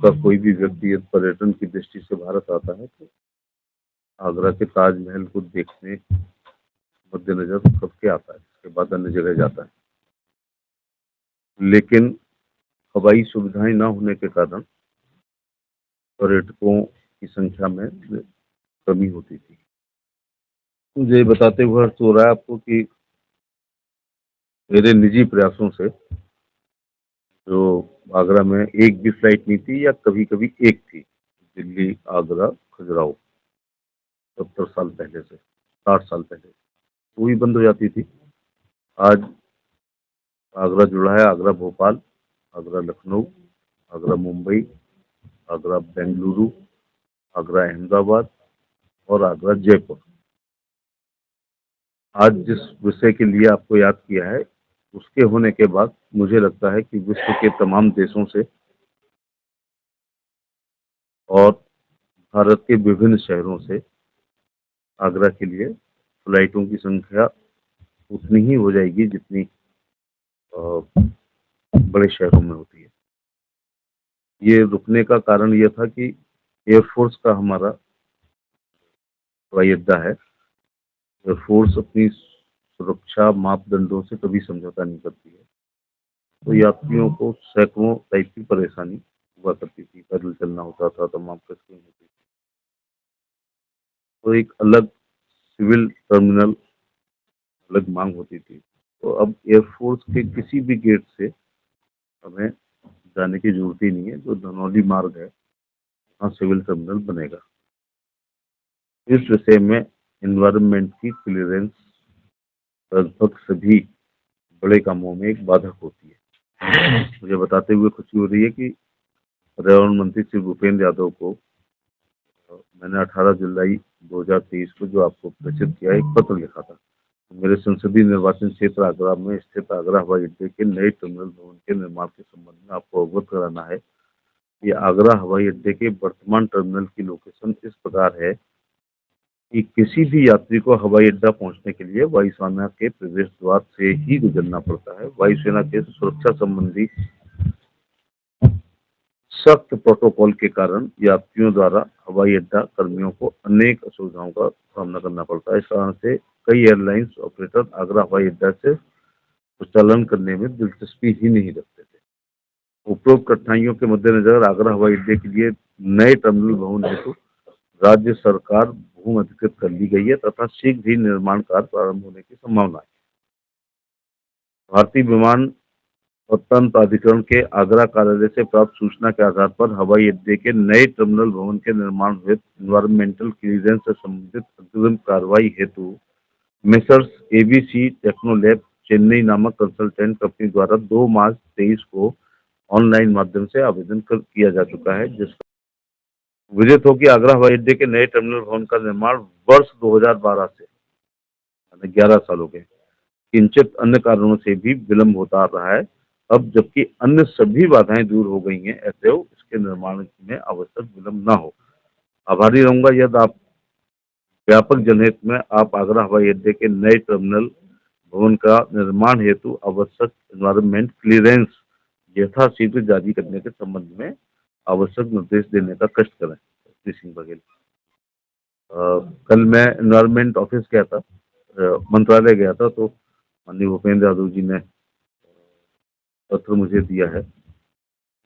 का कोई भी व्यक्ति यदि पर्यटन की दृष्टि से भारत आता है तो आगरा के ताजमहल को देखने मद्देनजर करके आता है, इसके बाद अन्य जगह जाता है। लेकिन हवाई सुविधाएं ना होने के कारण पर्यटकों की संख्या में कमी होती थी। मुझे बताते हुए हर्ष हो रहा है आपको कि मेरे निजी प्रयासों से जो आगरा में एक भी फ्लाइट नहीं थी, या कभी कभी एक थी, दिल्ली आगरा खजुराहो, 70 साल पहले से, 60 साल पहले वो भी बंद हो जाती थी। आज आगरा जुड़ा है, आगरा भोपाल, आगरा लखनऊ, आगरा मुंबई, आगरा बेंगलुरु, आगरा अहमदाबाद और आगरा जयपुर। आज जिस विषय के लिए आपको याद किया है, उसके होने के बाद मुझे लगता है कि विश्व के तमाम देशों से और भारत के विभिन्न शहरों से आगरा के लिए फ्लाइटों की संख्या उतनी ही हो जाएगी जितनी बड़े शहरों में होती है। ये रुकने का कारण यह था कि एयरफोर्स का हमारा हवाई अड्डा है। एयरफोर्स अपनी सुरक्षा मापदंडों से कभी समझौता नहीं करती है, तो यात्रियों को सैकड़ों टाइप की परेशानी हुआ करती थी, पैदल चलना होता था, तमाम कष्टें होती थी। तो एक अलग सिविल टर्मिनल, अलग मांग होती थी। तो अब एयरफोर्स के किसी भी गेट से हमें जाने की जरूरत ही नहीं है। जो धनौली मार्ग है, वहाँ सिविल टर्मिनल बनेगा। इस विषय में एनवायरनमेंट की क्लियरेंस लगभग सभी बड़े कामों में एक बाधक होती है। मुझे बताते हुए खुशी हो रही है कि पर्यावरण मंत्री श्री भूपेंद्र यादव को मैंने 18 जुलाई 2023 को जो आपको प्रेषित किया, एक पत्र लिखा था। मेरे संसदीय निर्वाचन क्षेत्र आगरा में स्थित आगरा हवाई अड्डे के नए टर्मिनल भवन के निर्माण के संबंध में आपको अवगत कराना है कि आगरा हवाई अड्डे के वर्तमान टर्मिनल की लोकेशन इस प्रकार है कि किसी भी यात्री को हवाई अड्डा पहुंचने के लिए वायुसेना के प्रवेश द्वार से ही गुजरना पड़ता है। वायुसेना के सुरक्षा संबंधी सख्त प्रोटोकॉल के कारण यात्रियों द्वारा हवाई अड्डा कर्मियों को अनेक असुविधाओं का सामना करना पड़ता है। इस कारण से कई एयरलाइंस ऑपरेटर आगरा हवाई अड्डा से प्रचालन करने में दिलचस्पी ही नहीं रखते थे। उपरोक्त कठिनाइयों के मद्देनजर आगरा हवाई अड्डे के लिए नए टर्मिनल भवन हेतु राज्य सरकार भूमि अधिकृत कर ली गई है तथा शीघ्र ही निर्माण कार्य प्रारंभ होने की संभावना है। भारतीय विमान उत्पन्न प्राधिकरण के आगरा कार्यालय से प्राप्त सूचना के आधार पर हवाई अड्डे के नए टर्मिनल भवन के निर्माण हेतु एनवायरमेंटल क्लियरेंस से संबंधित अग्रिम कार्रवाई हेतु मेसर्स एबीसी टेक्नोलैब चेन्नई नामक कंसल्टेंट कंपनी द्वारा 2 मार्च 23 को ऑनलाइन माध्यम से आवेदन किया जा चुका है, जिसका विदित हो कि आगरा हवाई अड्डे के नए टर्मिनल भवन का निर्माण वर्ष 2012 से, यानी 11 साल हो गए, किंचित अन्य कारणों से भी विलंब होता आ रहा है। अब जबकि अन्य सभी बाधाएं दूर हो गई हैं, अतएव इसके निर्माण में आवश्यक विलंब न हो। आभारी रहूंगा यदि आप व्यापक जनहित में आप आगरा हवाई अड्डे के नए टर्मिनल भवन का निर्माण हेतु आवश्यक एनवायरमेंट क्लियरेंस यथाशीघ्र जारी करने के संबंध में आवश्यक निर्देश देने का कष्ट करें। श्री सिंह बघेल। कल मैं एनवायरमेंट ऑफिस गया था, मंत्रालय गया था, तो माननीय भूपेंद्र यादव जी ने पत्र मुझे दिया है।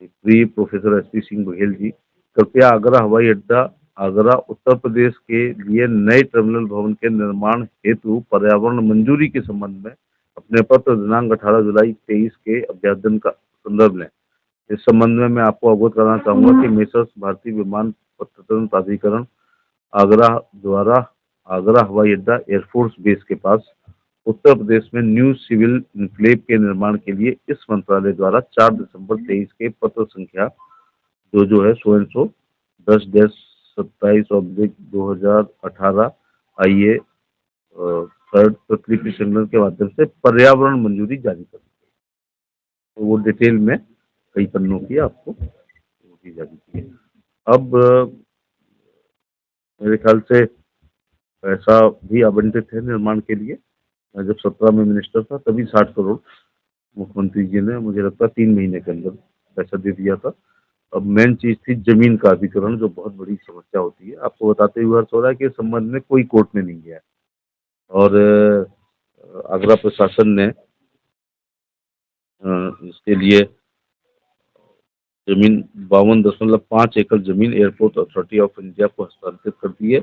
प्रिय प्रोफेसर एसपी सिंह बघेल जी, कृपया आगरा हवाई अड्डा आगरा उत्तर प्रदेश के लिए नए टर्मिनल भवन के निर्माण हेतु पर्यावरण मंजूरी के संबंध में अपने पत्र दिनांक 18 जुलाई 23 के अभ्यावेदन का संदर्भ लें। इस संबंध में मैं आपको अवगत कराना चाहूंगा कि मेसर्स भारतीय विमान पत्तन प्राधिकरण आगरा द्वारा आगरा हवाई अड्डा एयरफोर्स बेस के पास उत्तर प्रदेश में न्यू सिविल इनक्लेव के निर्माण के लिए इस मंत्रालय द्वारा 4 दिसंबर 23 के पत्र संख्या जो है 10-27/2018 आईए थर्ड प्रतिलिपि संकलन के माध्यम से पर्यावरण मंजूरी जारी कर दी। तो वो डिटेल में कई पन्नों की आपको दी जाती है। अब मेरे ख्याल से पैसा भी आवंटित है निर्माण के लिए। मैं जब 17 में मिनिस्टर था तभी 60 करोड़ मुख्यमंत्री जी ने, मुझे लगता है 3 महीने के अंदर पैसा दे दिया था। अब मेन चीज थी जमीन का अधिग्रहण, जो बहुत बड़ी समस्या होती है। आपको बताते हुए हर्ष हो रहा है कि इस संबंध में कोई कोर्ट में नहीं गया है। और आगरा प्रशासन ने इसके लिए जमीन 52.5 एकड़ जमीन एयरपोर्ट अथॉरिटी ऑफ इंडिया को हस्तांतरित कर दी है।